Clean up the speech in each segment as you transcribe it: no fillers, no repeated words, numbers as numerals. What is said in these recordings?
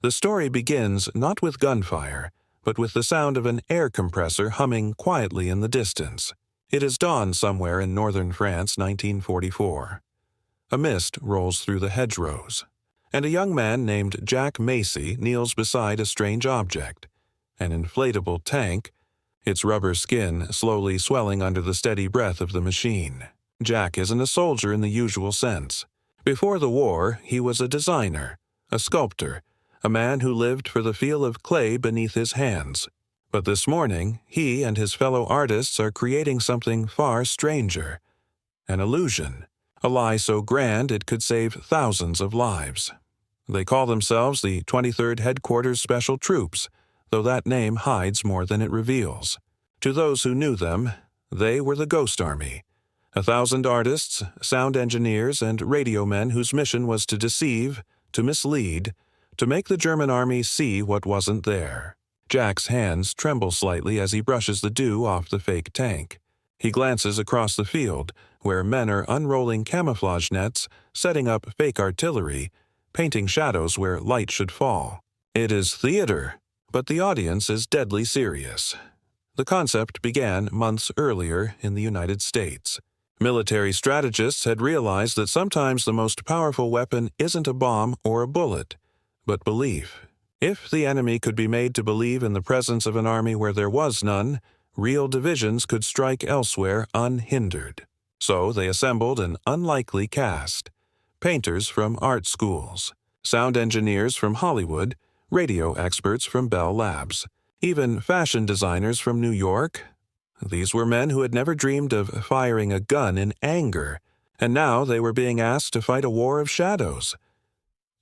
The story begins not with gunfire, but with the sound of an air compressor humming quietly in the distance. It is dawn somewhere in northern France, 1944. A mist rolls through the hedgerows, and a young man named Jack Macy kneels beside a strange object, an inflatable tank, its rubber skin slowly swelling under the steady breath of the machine. Jack isn't a soldier in the usual sense. Before the war, he was a designer, a sculptor, a man who lived for the feel of clay beneath his hands. But this morning, he and his fellow artists are creating something far stranger. An illusion, a lie so grand it could save thousands of lives. They call themselves the 23rd Headquarters Special Troops, though that name hides more than it reveals. To those who knew them, they were the Ghost Army, 1,000 artists, sound engineers, and radio men whose mission was to deceive, to mislead, to make the German army see what wasn't there. Jack's hands tremble slightly as he brushes the dew off the fake tank. He glances across the field, where men are unrolling camouflage nets, setting up fake artillery, painting shadows where light should fall. It is theater, but the audience is deadly serious. The concept began months earlier in the United States. Military strategists had realized that sometimes the most powerful weapon isn't a bomb or a bullet, but belief. If the enemy could be made to believe in the presence of an army where there was none, real divisions could strike elsewhere unhindered. So they assembled an unlikely cast: painters from art schools, sound engineers from Hollywood, radio experts from Bell Labs, even fashion designers from New York. These were men who had never dreamed of firing a gun in anger, and now they were being asked to fight a war of shadows.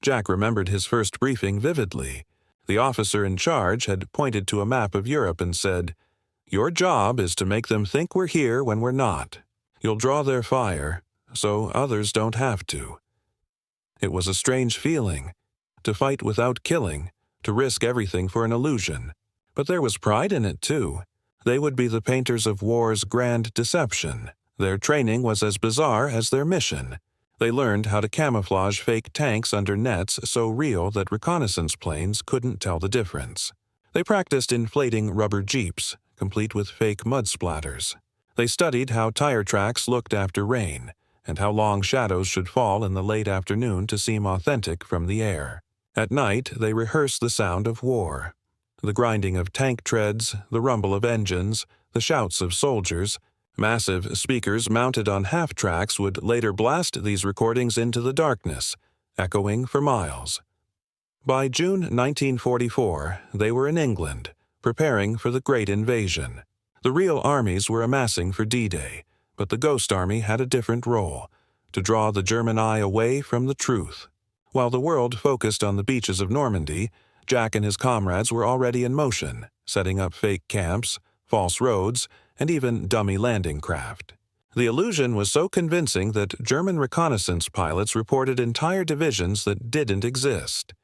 Jack remembered his first briefing vividly. The officer in charge had pointed to a map of Europe and said, "Your job is to make them think we're here when we're not. You'll draw their fire, so others don't have to." It was a strange feeling, to fight without killing, to risk everything for an illusion. But there was pride in it, too. They would be the painters of war's grand deception. Their training was as bizarre as their mission. They learned how to camouflage fake tanks under nets so real that reconnaissance planes couldn't tell the difference. They practiced inflating rubber jeeps, complete with fake mud splatters. They studied how tire tracks looked after rain, and how long shadows should fall in the late afternoon to seem authentic from the air. At night, they rehearsed the sound of war. The grinding of tank treads, the rumble of engines, the shouts of soldiers. Massive speakers mounted on half-tracks would later blast these recordings into the darkness, echoing for miles. By June 1944, they were in England, preparing for the Great Invasion. The real armies were amassing for D-Day, but the Ghost Army had a different role: to draw the German eye away from the truth. While the world focused on the beaches of Normandy, Jack and his comrades were already in motion, setting up fake camps, false roads, and even dummy landing craft. The illusion was so convincing that German reconnaissance pilots reported entire divisions that didn't exist.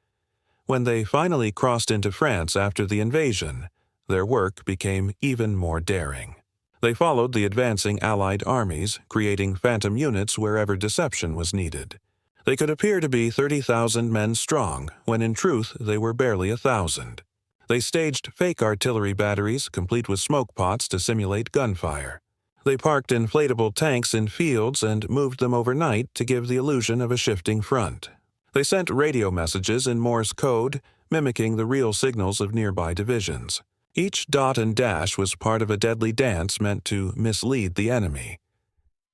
When they finally crossed into France after the invasion, their work became even more daring. They followed the advancing Allied armies, creating phantom units wherever deception was needed. They could appear to be 30,000 men strong, when in truth they were barely 1,000. They staged fake artillery batteries, complete with smoke pots to simulate gunfire. They parked inflatable tanks in fields and moved them overnight to give the illusion of a shifting front. They sent radio messages in Morse code, mimicking the real signals of nearby divisions. Each dot and dash was part of a deadly dance meant to mislead the enemy.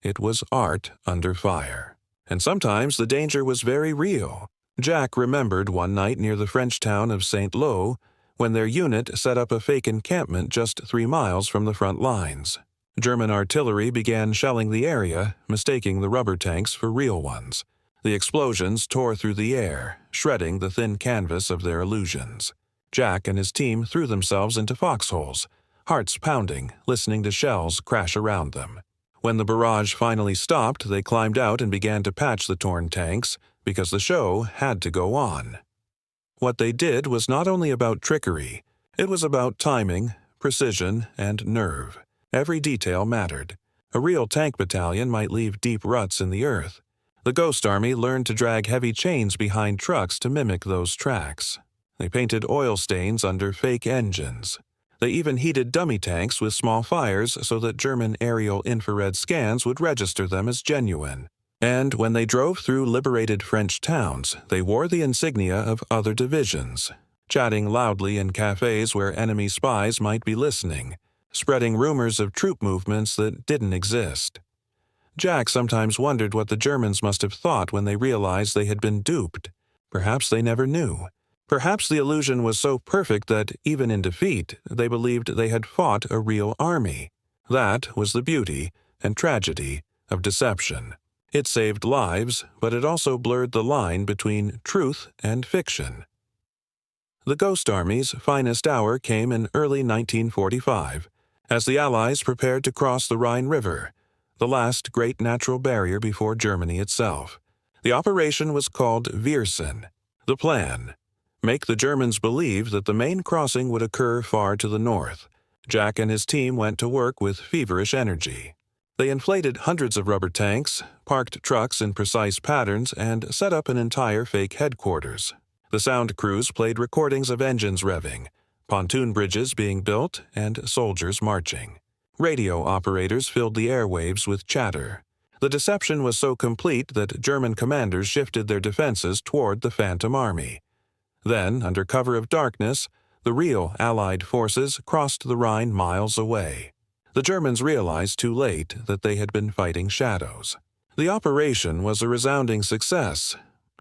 It was art under fire. And sometimes the danger was very real. Jack remembered one night near the French town of Saint-Lô, when their unit set up a fake encampment just 3 miles from the front lines. German artillery began shelling the area, mistaking the rubber tanks for real ones. The explosions tore through the air, shredding the thin canvas of their illusions. Jack and his team threw themselves into foxholes, hearts pounding, listening to shells crash around them. When the barrage finally stopped, they climbed out and began to patch the torn tanks, because the show had to go on. What they did was not only about trickery, it was about timing, precision, and nerve. Every detail mattered. A real tank battalion might leave deep ruts in the earth. The Ghost Army learned to drag heavy chains behind trucks to mimic those tracks. They painted oil stains under fake engines. They even heated dummy tanks with small fires so that German aerial infrared scans would register them as genuine. And when they drove through liberated French towns, they wore the insignia of other divisions, chatting loudly in cafes where enemy spies might be listening, spreading rumors of troop movements that didn't exist. Jack sometimes wondered what the Germans must have thought when they realized they had been duped. Perhaps they never knew. Perhaps the illusion was so perfect that, even in defeat, they believed they had fought a real army. That was the beauty and tragedy of deception. It saved lives, but it also blurred the line between truth and fiction. The Ghost Army's finest hour came in early 1945, as the Allies prepared to cross the Rhine River, the last great natural barrier before Germany itself. The operation was called Viersen. The plan: make the Germans believe that the main crossing would occur far to the north. Jack and his team went to work with feverish energy. They inflated hundreds of rubber tanks, parked trucks in precise patterns, and set up an entire fake headquarters. The sound crews played recordings of engines revving, pontoon bridges being built, and soldiers marching. Radio operators filled the airwaves with chatter. The deception was so complete that German commanders shifted their defenses toward the Phantom Army. Then, under cover of darkness, the real Allied forces crossed the Rhine miles away. The Germans realized too late that they had been fighting shadows. The operation was a resounding success,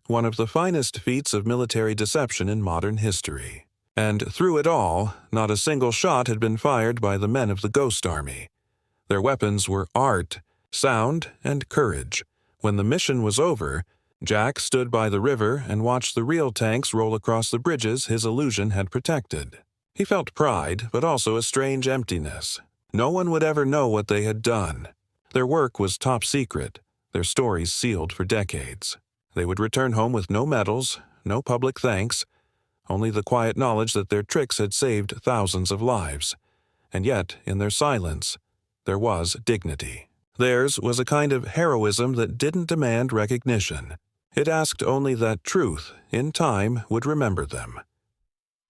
one of the finest feats of military deception in modern history. And through it all, not a single shot had been fired by the men of the Ghost Army. Their weapons were art, sound, and courage. When the mission was over, Jack stood by the river and watched the real tanks roll across the bridges his illusion had protected. He felt pride, but also a strange emptiness. No one would ever know what they had done. Their work was top secret, their stories sealed for decades. They would return home with no medals, no public thanks, only the quiet knowledge that their tricks had saved thousands of lives. And yet, in their silence, there was dignity. Theirs was a kind of heroism that didn't demand recognition. It asked only that truth, in time, would remember them.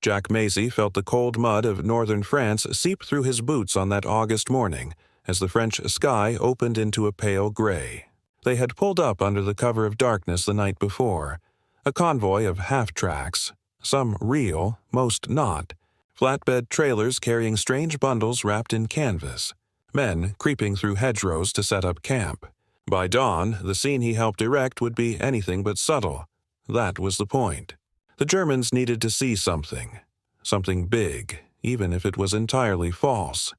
Jack Maisie felt the cold mud of northern France seep through his boots on that August morning as the French sky opened into a pale gray. They had pulled up under the cover of darkness the night before, a convoy of half-tracks, some real, most not, flatbed trailers carrying strange bundles wrapped in canvas, men creeping through hedgerows to set up camp. By dawn, the scene he helped erect would be anything but subtle. That was the point. The Germans needed to see something big, even if it was entirely false.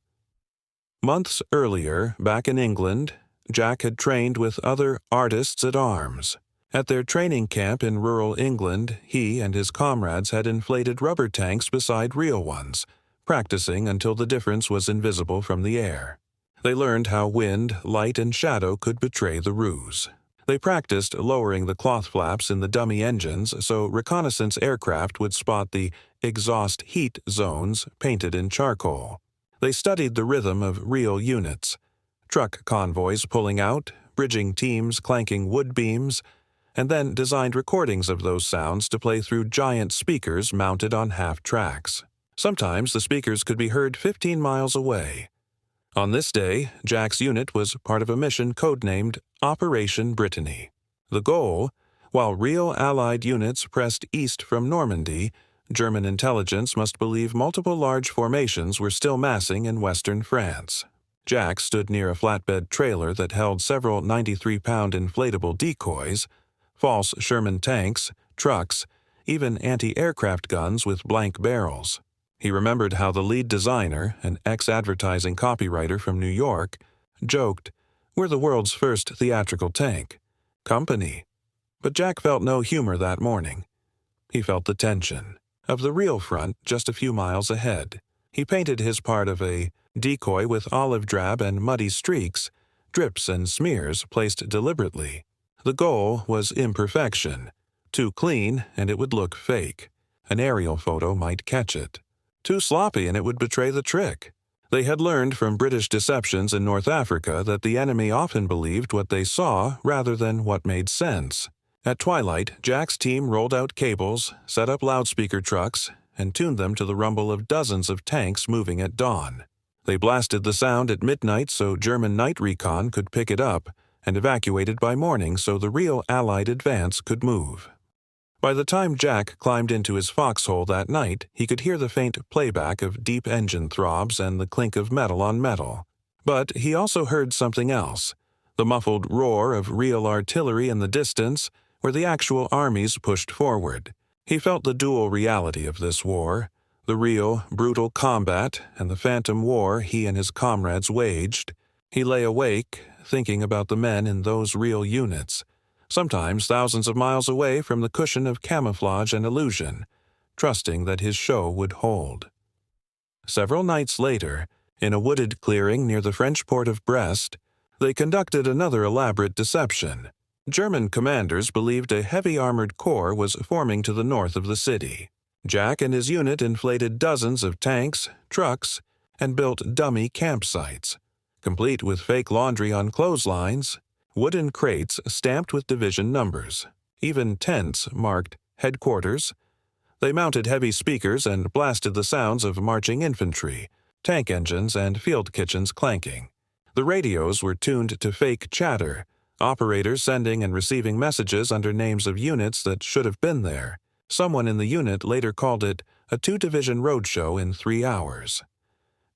Months earlier, back in England, Jack had trained with other artists at arms. At their training camp in rural England, he and his comrades had inflated rubber tanks beside real ones, practicing until the difference was invisible from the air. They learned how wind, light, and shadow could betray the ruse. They practiced lowering the cloth flaps in the dummy engines so reconnaissance aircraft would spot the exhaust heat zones painted in charcoal. They studied the rhythm of real units, truck convoys pulling out, bridging teams clanking wood beams, and then designed recordings of those sounds to play through giant speakers mounted on half-tracks. Sometimes the speakers could be heard 15 miles away. On this day, Jack's unit was part of a mission codenamed Operation Brittany. The goal, while real Allied units pressed east from Normandy, German intelligence must believe multiple large formations were still massing in western France. Jack stood near a flatbed trailer that held several 93-pound inflatable decoys, false Sherman tanks, trucks, even anti-aircraft guns with blank barrels. He remembered how the lead designer, an ex-advertising copywriter from New York, joked, "We're the world's first theatrical tank. Company." But Jack felt no humor that morning. He felt the tension of the real front just a few miles ahead. He painted his part of a decoy with olive drab and muddy streaks, drips and smears placed deliberately. The goal was imperfection. Too clean and it would look fake. An aerial photo might catch it. Too sloppy and it would betray the trick. They had learned from British deceptions in North Africa that the enemy often believed what they saw rather than what made sense. At twilight, Jack's team rolled out cables, set up loudspeaker trucks, and tuned them to the rumble of dozens of tanks moving at dawn. They blasted the sound at midnight so German night recon could pick it up, and evacuated by morning so the real Allied advance could move. By the time Jack climbed into his foxhole that night, he could hear the faint playback of deep engine throbs and the clink of metal on metal. But he also heard something else, the muffled roar of real artillery in the distance, where the actual armies pushed forward. He felt the dual reality of this war, the real, brutal combat and the phantom war he and his comrades waged. He lay awake, thinking about the men in those real units, sometimes thousands of miles away from the cushion of camouflage and illusion, trusting that his show would hold. Several nights later, in a wooded clearing near the French port of Brest, they conducted another elaborate deception. German commanders believed a heavy armored corps was forming to the north of the city. Jack and his unit inflated dozens of tanks, trucks, and built dummy campsites, complete with fake laundry on clotheslines, wooden crates stamped with division numbers, even tents marked headquarters. They mounted heavy speakers and blasted the sounds of marching infantry, tank engines, and field kitchens clanking. The radios were tuned to fake chatter, operators sending and receiving messages under names of units that should have been there. Someone in the unit later called it a 2-division roadshow in 3 hours.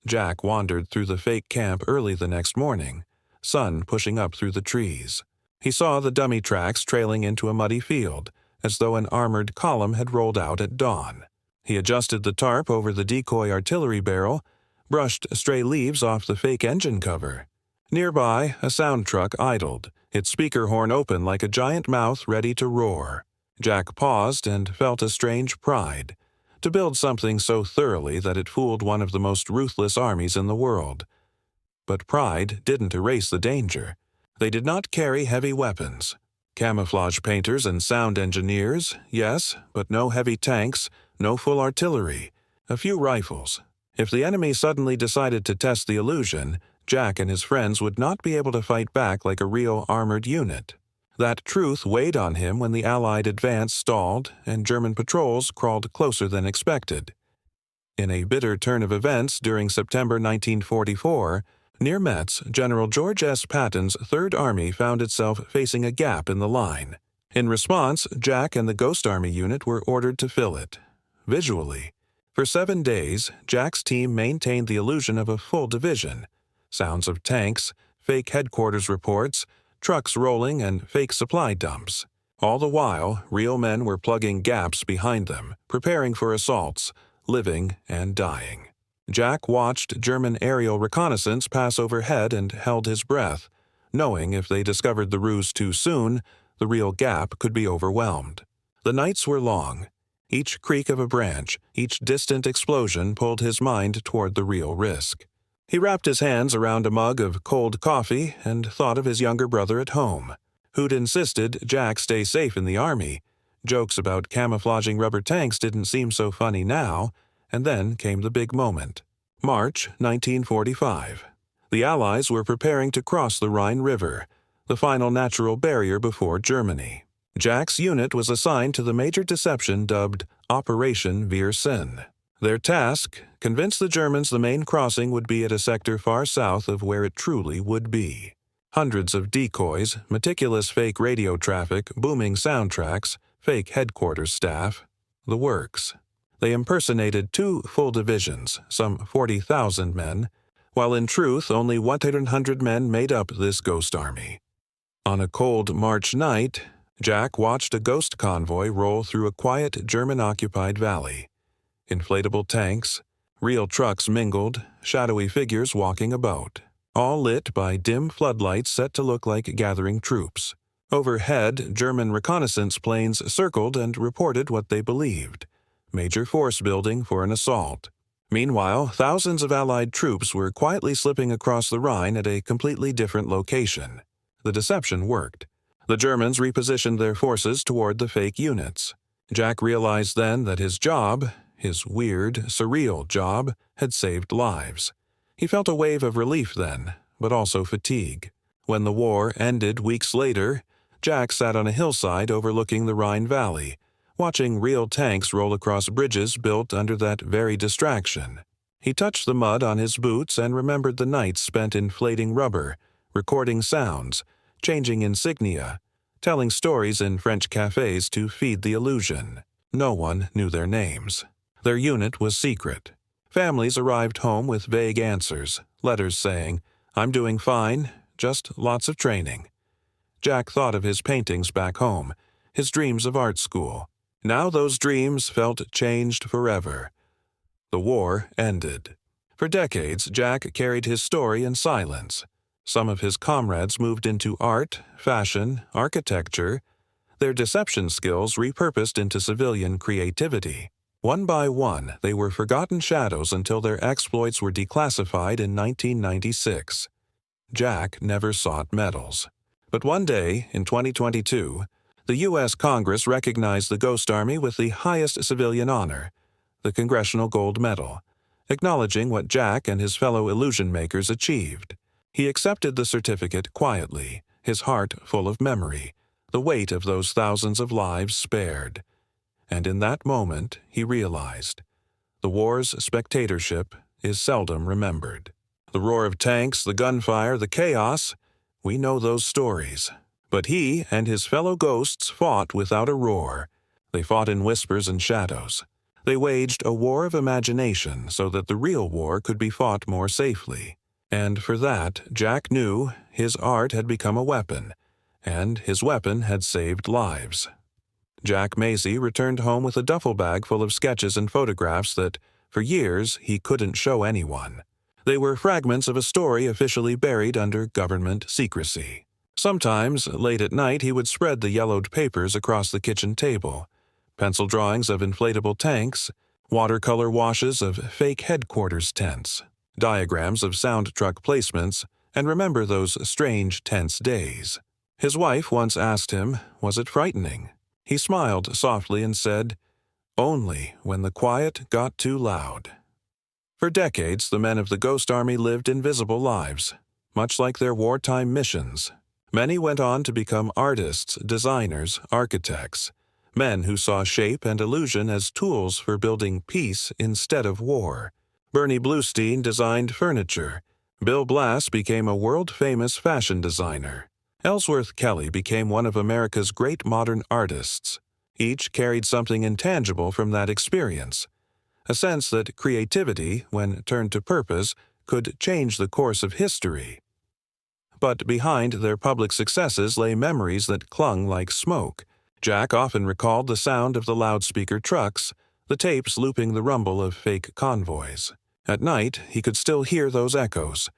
Jack wandered through the fake camp early the next morning, sun pushing up through the trees. He saw the dummy tracks trailing into a muddy field, as though an armored column had rolled out at dawn. He adjusted the tarp over the decoy artillery barrel, brushed stray leaves off the fake engine cover. Nearby, a sound truck idled, its speaker horn open like a giant mouth ready to roar. Jack paused and felt a strange pride, to build something so thoroughly that it fooled one of the most ruthless armies in the world. But pride didn't erase the danger. They did not carry heavy weapons. Camouflage painters and sound engineers, yes, but no heavy tanks, no full artillery, a few rifles. If the enemy suddenly decided to test the illusion, Jack and his friends would not be able to fight back like a real armored unit. That truth weighed on him when the Allied advance stalled and German patrols crawled closer than expected. In a bitter turn of events during September 1944, near Metz, General George S. Patton's Third Army found itself facing a gap in the line. In response, Jack and the Ghost Army unit were ordered to fill it. Visually, for 7 days, Jack's team maintained the illusion of a full division. Sounds of tanks, fake headquarters reports, trucks rolling, and fake supply dumps. All the while, real men were plugging gaps behind them, preparing for assaults, living and dying. Jack watched German aerial reconnaissance pass overhead and held his breath, knowing if they discovered the ruse too soon, the real gap could be overwhelmed. The nights were long. Each creak of a branch, each distant explosion pulled his mind toward the real risk. He wrapped his hands around a mug of cold coffee and thought of his younger brother at home, who'd insisted Jack stay safe in the army. Jokes about camouflaging rubber tanks didn't seem so funny now, and then came the big moment. March 1945. The Allies were preparing to cross the Rhine River, the final natural barrier before Germany. Jack's unit was assigned to the major deception dubbed Operation Wir Sind. Their task, convince the Germans the main crossing would be at a sector far south of where it truly would be. Hundreds of decoys, meticulous fake radio traffic, booming soundtracks, fake headquarters staff, the works. They impersonated 2 full divisions, some 40,000 men, while in truth only 100 men made up this ghost army. On a cold March night, Jack watched a ghost convoy roll through a quiet German-occupied valley. Inflatable tanks, real trucks mingled, shadowy figures walking about, all lit by dim floodlights set to look like gathering troops. Overhead, German reconnaissance planes circled and reported what they believed: major force building for an assault. Meanwhile, thousands of Allied troops were quietly slipping across the Rhine at a completely different location. The deception worked. The Germans repositioned their forces toward the fake units. Jack realized then that his job, his weird, surreal job, had saved lives. He felt a wave of relief then, but also fatigue. When the war ended weeks later, Jack sat on a hillside overlooking the Rhine Valley, watching real tanks roll across bridges built under that very distraction. He touched the mud on his boots and remembered the nights spent inflating rubber, recording sounds, changing insignia, telling stories in French cafes to feed the illusion. No one knew their names. Their unit was secret. Families arrived home with vague answers, letters saying, "I'm doing fine, just lots of training." Jack thought of his paintings back home, his dreams of art school. Now those dreams felt changed forever. The war ended. For decades, Jack carried his story in silence. Some of his comrades moved into art, fashion, architecture, their deception skills repurposed into civilian creativity. One by one, they were forgotten shadows until their exploits were declassified in 1996. Jack never sought medals. But one day, in 2022, the U.S. Congress recognized the Ghost Army with the highest civilian honor, the Congressional Gold Medal, acknowledging what Jack and his fellow illusion makers achieved. He accepted the certificate quietly, his heart full of memory, the weight of those thousands of lives spared. And in that moment, he realized, the war's spectatorship is seldom remembered. The roar of tanks, the gunfire, the chaos, we know those stories. But he and his fellow ghosts fought without a roar. They fought in whispers and shadows. They waged a war of imagination so that the real war could be fought more safely. And for that, Jack knew his art had become a weapon, and his weapon had saved lives. Jack Macy returned home with a duffel bag full of sketches and photographs that, for years, he couldn't show anyone. They were fragments of a story officially buried under government secrecy. Sometimes, late at night, he would spread the yellowed papers across the kitchen table. Pencil drawings of inflatable tanks, watercolor washes of fake headquarters tents, diagrams of sound truck placements, and remember those strange, tense days. His wife once asked him, was it frightening? He smiled softly and said, only when the quiet got too loud. For decades, the men of the Ghost Army lived invisible lives, much like their wartime missions. Many went on to become artists, designers, architects, men who saw shape and illusion as tools for building peace instead of war. Bernie Bluestein designed furniture. Bill Blass became a world-famous fashion designer. Ellsworth Kelly became one of America's great modern artists. Each carried something intangible from that experience, a sense that creativity, when turned to purpose, could change the course of history. But behind their public successes lay memories that clung like smoke. Jack often recalled the sound of the loudspeaker trucks, the tapes looping the rumble of fake convoys. At night, he could still hear those echoes,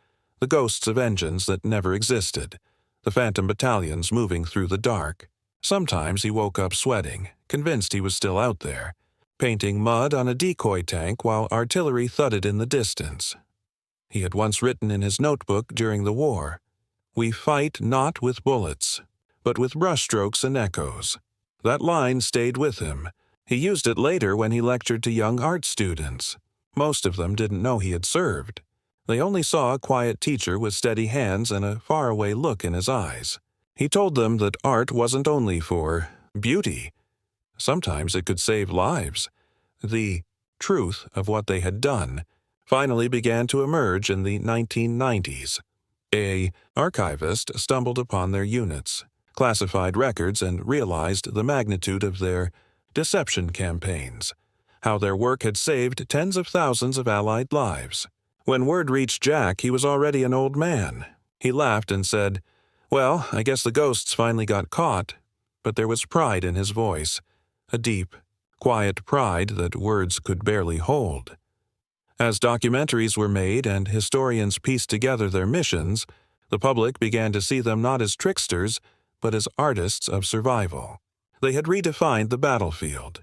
the ghosts of engines that never existed, the phantom battalions moving through the dark. Sometimes he woke up sweating, convinced he was still out there, painting mud on a decoy tank while artillery thudded in the distance. He had once written in his notebook during the war, "We fight not with bullets, but with brushstrokes and echoes." That line stayed with him. He used it later when he lectured to young art students. Most of them didn't know he had served. They only saw a quiet teacher with steady hands and a faraway look in his eyes. He told them that art wasn't only for beauty. Sometimes it could save lives. The truth of what they had done finally began to emerge in the 1990s. An archivist stumbled upon their units, classified records, and realized the magnitude of their deception campaigns, how their work had saved tens of thousands of Allied lives. When word reached Jack, he was already an old man. He laughed and said, "Well, I guess the ghosts finally got caught." But there was pride in his voice, a deep, quiet pride that words could barely hold. As documentaries were made and historians pieced together their missions, the public began to see them not as tricksters, but as artists of survival. They had redefined the battlefield,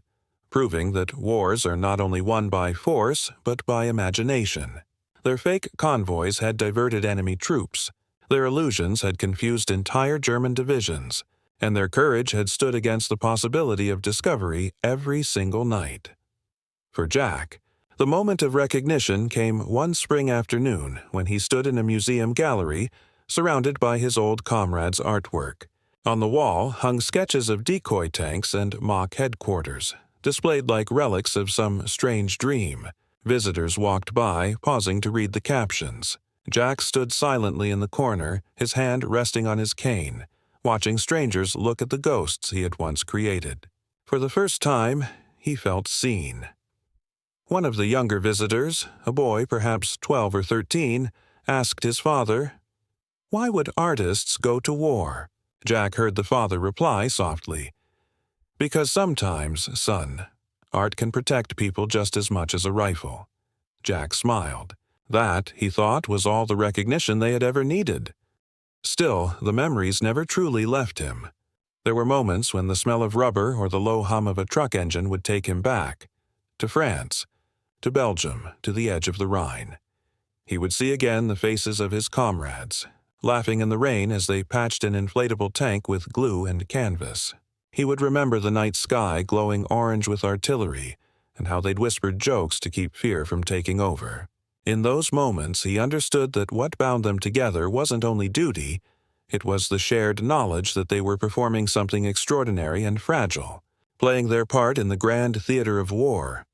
proving that wars are not only won by force, but by imagination. Their fake convoys had diverted enemy troops, their illusions had confused entire German divisions, and their courage had stood against the possibility of discovery every single night. For Jack, the moment of recognition came one spring afternoon when he stood in a museum gallery surrounded by his old comrades' artwork. On the wall hung sketches of decoy tanks and mock headquarters, displayed like relics of some strange dream. Visitors walked by, pausing to read the captions. Jack stood silently in the corner, his hand resting on his cane, watching strangers look at the ghosts he had once created. For the first time, he felt seen. One of the younger visitors, a boy perhaps 12 or 13, asked his father, "Why would artists go to war?" Jack heard the father reply softly, "Because sometimes, son, art can protect people just as much as a rifle." Jack smiled. That, he thought, was all the recognition they had ever needed. Still, the memories never truly left him. There were moments when the smell of rubber or the low hum of a truck engine would take him back. To France, to Belgium, to the edge of the Rhine. He would see again the faces of his comrades, laughing in the rain as they patched an inflatable tank with glue and canvas. He would remember the night sky glowing orange with artillery, and how they'd whispered jokes to keep fear from taking over. In those moments, he understood that what bound them together wasn't only duty, it was the shared knowledge that they were performing something extraordinary and fragile, playing their part in the grand theater of war.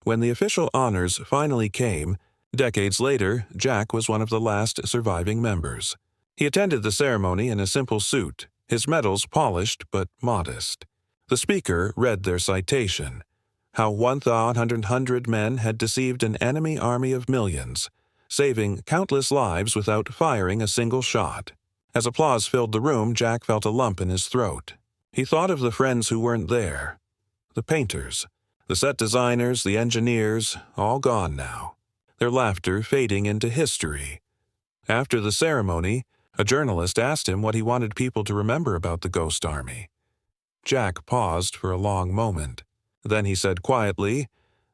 When the official honors finally came, decades later, Jack was one of the last surviving members. He attended the ceremony in a simple suit, his medals polished but modest. The speaker read their citation, how 1,100 men had deceived an enemy army of millions, saving countless lives without firing a single shot. As applause filled the room, Jack felt a lump in his throat. He thought of the friends who weren't there. The painters, the set designers, the engineers, all gone now, their laughter fading into history. After the ceremony, a journalist asked him what he wanted people to remember about the Ghost Army. Jack paused for a long moment. Then he said quietly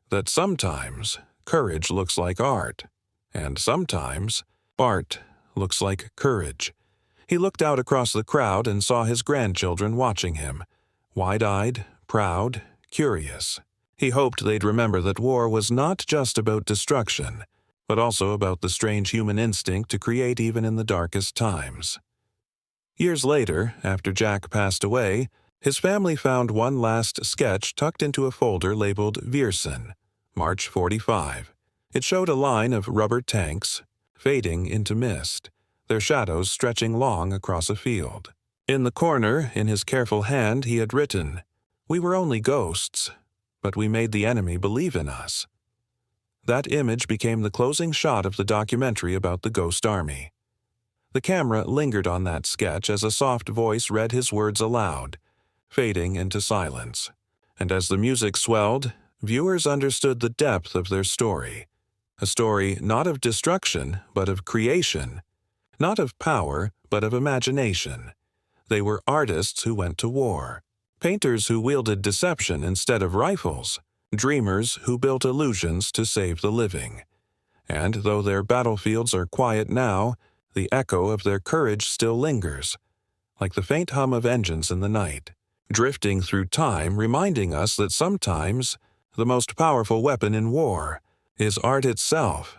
that sometimes courage looks like art, and sometimes art looks like courage. He looked out across the crowd and saw his grandchildren watching him, wide-eyed, proud, curious. He hoped they'd remember that war was not just about destruction, but also about the strange human instinct to create even in the darkest times. Years later, after Jack passed away, his family found one last sketch tucked into a folder labeled Viersen, March 45. It showed a line of rubber tanks, fading into mist, their shadows stretching long across a field. In the corner, in his careful hand, he had written, "We were only ghosts, but we made the enemy believe in us." That image became the closing shot of the documentary about the Ghost Army. The camera lingered on that sketch as a soft voice read his words aloud, fading into silence. And as the music swelled, viewers understood the depth of their story. A story not of destruction, but of creation. Not of power, but of imagination. They were artists who went to war. Painters who wielded deception instead of rifles. Dreamers who built illusions to save the living. And though their battlefields are quiet now, the echo of their courage still lingers, like the faint hum of engines in the night, drifting through time, reminding us that sometimes the most powerful weapon in war is art itself.